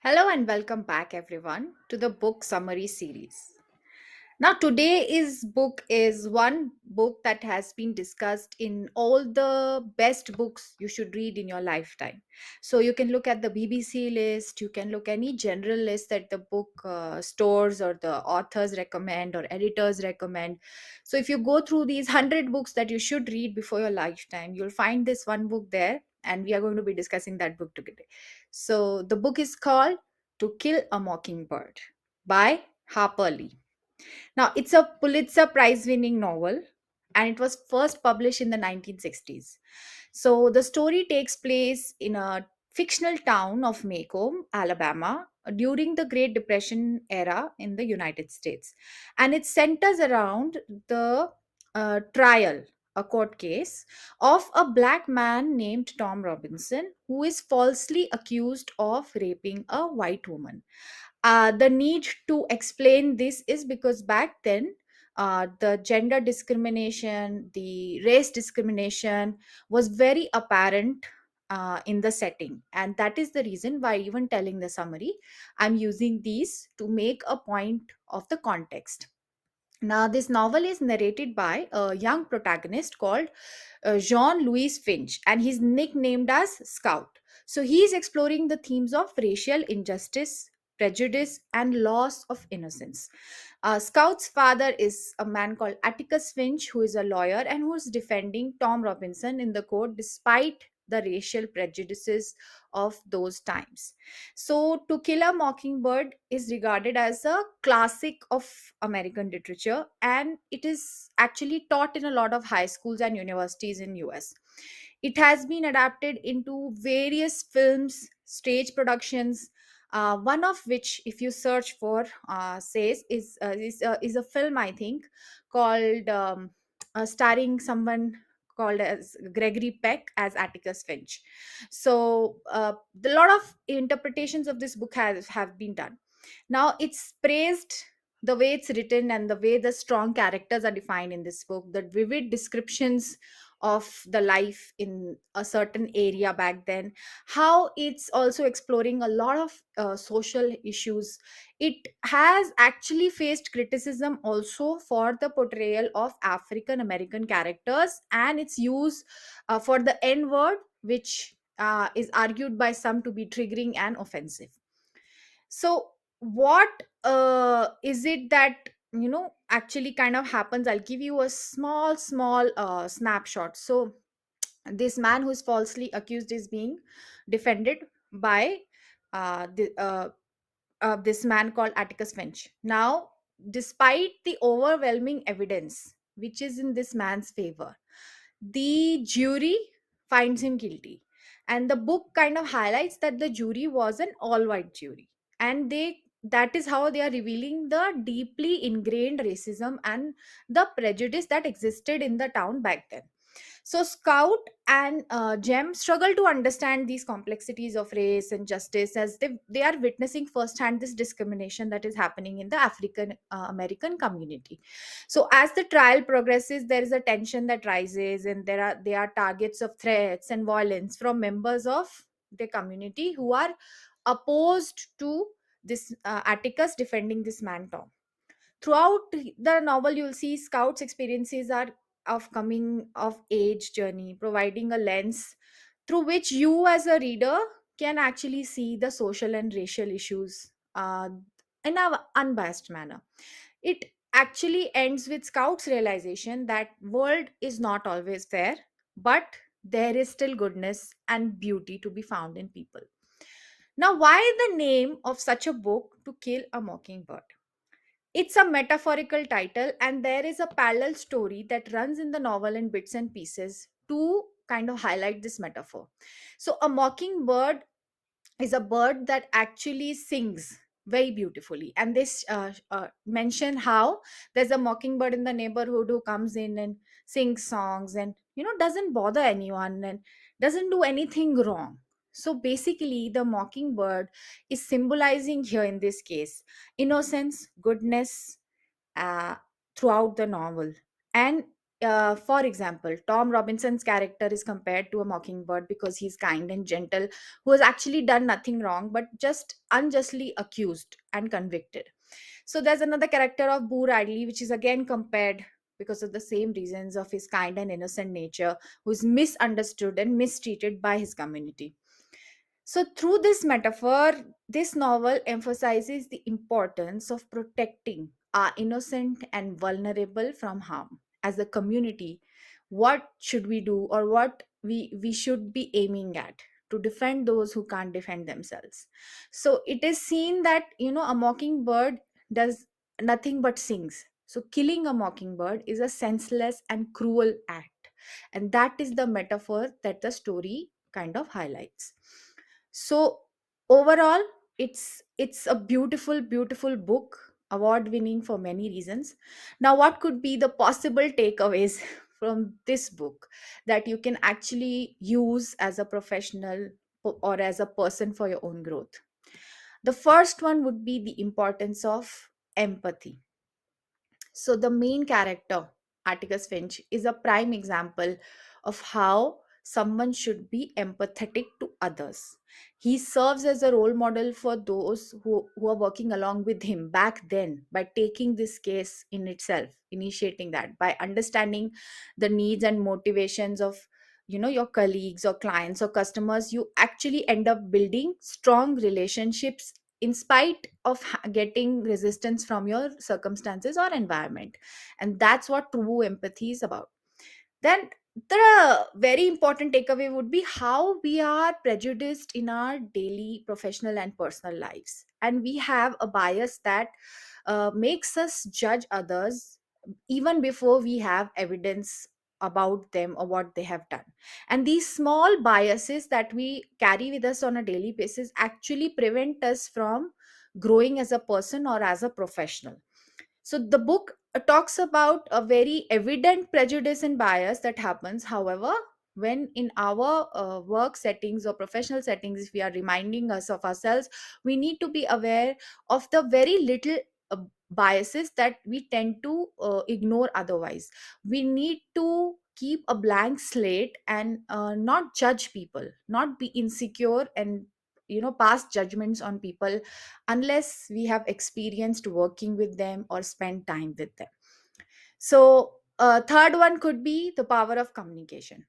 Hello and welcome back everyone to the book summary series. Now today's book is one book that has been discussed in all the best books you should read in your lifetime. So you can look at the BBC list, you can look any general list that the book stores or the authors recommend or editors recommend. So if you go through these 100 books that you should read before your lifetime, you'll find this one book there and we are going to be discussing that book today. So the book is called To Kill a Mockingbird by Harper Lee. Now, it's a Pulitzer Prize winning novel and it was first published in the 1960s. So, the story takes place in a fictional town of Macomb, Alabama, during the Great Depression era in the United States. And it centers around the trial, a court case, of a black man named Tom Robinson who is falsely accused of raping a white woman. The need to explain this is because back then, the gender discrimination, the race discrimination was very apparent in the setting. And that is the reason why, even telling the summary, I'm using these to make a point of the context. Now, this novel is narrated by a young protagonist called Jean Louis Finch, and he's nicknamed as Scout. So, he is exploring the themes of racial injustice, prejudice, and loss of innocence. Scout's father is a man called Atticus Finch, who is a lawyer and who is defending Tom Robinson in the court despite the racial prejudices of those times. So, To Kill a Mockingbird is regarded as a classic of American literature, and it is actually taught in a lot of high schools and universities in US. It has been adapted into various films, stage productions. One of which, if you search for, says is a film, I think, called starring someone called as Gregory Peck as Atticus Finch. So a lot of interpretations of this book have been done. Now it's praised the way it's written and the way the strong characters are defined in this book, the vivid descriptions of the life in a certain area back then, how it's also exploring a lot of social issues. It has actually faced criticism also for the portrayal of African American characters and its use for the N word, which is argued by some to be triggering and offensive. So what is it that actually kind of happens? I'll give you a small snapshot. So this man who is falsely accused is being defended by this man called Atticus Finch. Now, despite the overwhelming evidence which is in this man's favor, the jury finds him guilty. And the book kind of highlights that the jury was an all white jury. And that is how they are revealing the deeply ingrained racism and the prejudice that existed in the town back then. So Scout and Jem struggle to understand these complexities of race and justice as they are witnessing firsthand this discrimination that is happening in the African American community. So as the trial progresses, there is a tension that rises, and they are targets of threats and violence from members of the community who are opposed to this Atticus defending this man Tom. Throughout the novel, you'll see Scout's experiences are of coming of age journey, providing a lens through which you as a reader can actually see the social and racial issues in an unbiased manner. It actually ends with Scout's realization that world is not always fair, but there is still goodness and beauty to be found in people. Now, why the name of such a book, To Kill a Mockingbird? It's a metaphorical title, and there is a parallel story that runs in the novel in bits and pieces to kind of highlight this metaphor. So, a mockingbird is a bird that actually sings very beautifully, and this mention how there's a mockingbird in the neighborhood who comes in and sings songs and doesn't bother anyone and doesn't do anything wrong. So basically the mockingbird is symbolizing here in this case innocence, goodness, uh, throughout the novel. And For example, Tom Robinson's character is compared to a mockingbird because he's kind and gentle, who has actually done nothing wrong but just unjustly accused and convicted. So there's another character of Boo Radley, which is again compared because of the same reasons of his kind and innocent nature, who's misunderstood and mistreated by his community. So, through this metaphor, this novel emphasizes the importance of protecting our innocent and vulnerable from harm. As a community, what should we do, or what we should be aiming at to defend those who can't defend themselves? So, it is seen that, a mockingbird does nothing but sings. So, killing a mockingbird is a senseless and cruel act. And that is the metaphor that the story kind of highlights. So overall, it's a beautiful book, award winning for many reasons. Now, what could be the possible takeaways from this book that you can actually use as a professional or as a person for your own growth? The first one would be the importance of empathy. So the main character, Atticus Finch, is a prime example of how someone should be empathetic to others. He serves as a role model for those who are working along with him back then by taking this case in itself, initiating that, by understanding the needs and motivations of your colleagues or clients or customers. You actually end up building strong relationships in spite of getting resistance from your circumstances or environment. And that's what true empathy is about. Then the very important takeaway would be how we are prejudiced in our daily professional and personal lives, and we have a bias that makes us judge others even before we have evidence about them or what they have done. And these small biases that we carry with us on a daily basis actually prevent us from growing as a person or as a professional. So the book talks about a very evident prejudice and bias that happens. However, when in our work settings or professional settings, if we are reminding us of ourselves, we need to be aware of the very little uh, biases that we tend to ignore otherwise. We need to keep a blank slate and not judge people, not be insecure and pass judgments on people unless we have experienced working with them or spent time with them. So third one could be the power of communication.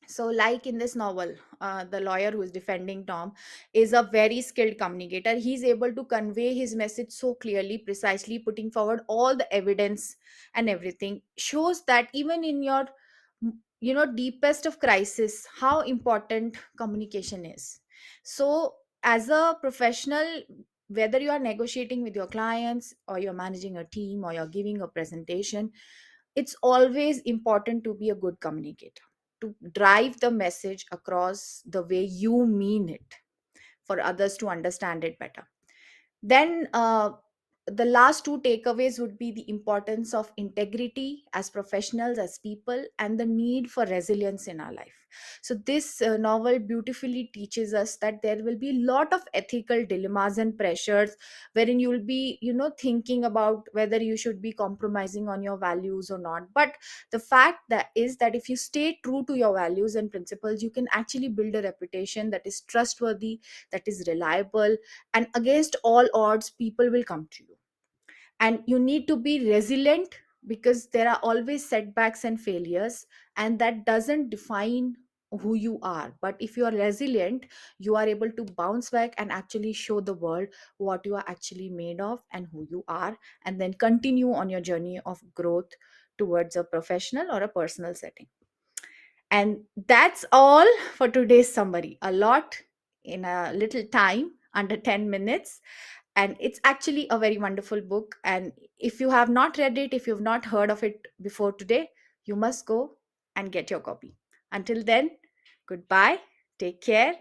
So like in this novel, the lawyer who is defending Tom is a very skilled communicator. He's able to convey his message so clearly, precisely, putting forward all the evidence, and everything shows that even in your deepest of crisis, how important communication is. So as a professional, whether you are negotiating with your clients or you're managing a team or you're giving a presentation, it's always important to be a good communicator, to drive the message across the way you mean it for others to understand it better. Then the last two takeaways would be the importance of integrity as professionals, as people, and the need for resilience in our life. So this novel beautifully teaches us that there will be a lot of ethical dilemmas and pressures, wherein you will be thinking about whether you should be compromising on your values or not. But the fact that is that if you stay true to your values and principles, you can actually build a reputation that is trustworthy, that is reliable, and against all odds people will come to you. And you need to be resilient because there are always setbacks and failures, and that doesn't define who you are. But if you are resilient, you are able to bounce back and actually show the world what you are actually made of and who you are, and then continue on your journey of growth towards a professional or a personal setting. And that's all for today's summary. A lot in a little time, under 10 minutes. And it's actually a very wonderful book. And if you have not read it, if you've not heard of it before today, you must go and get your copy. Until then, goodbye, take care,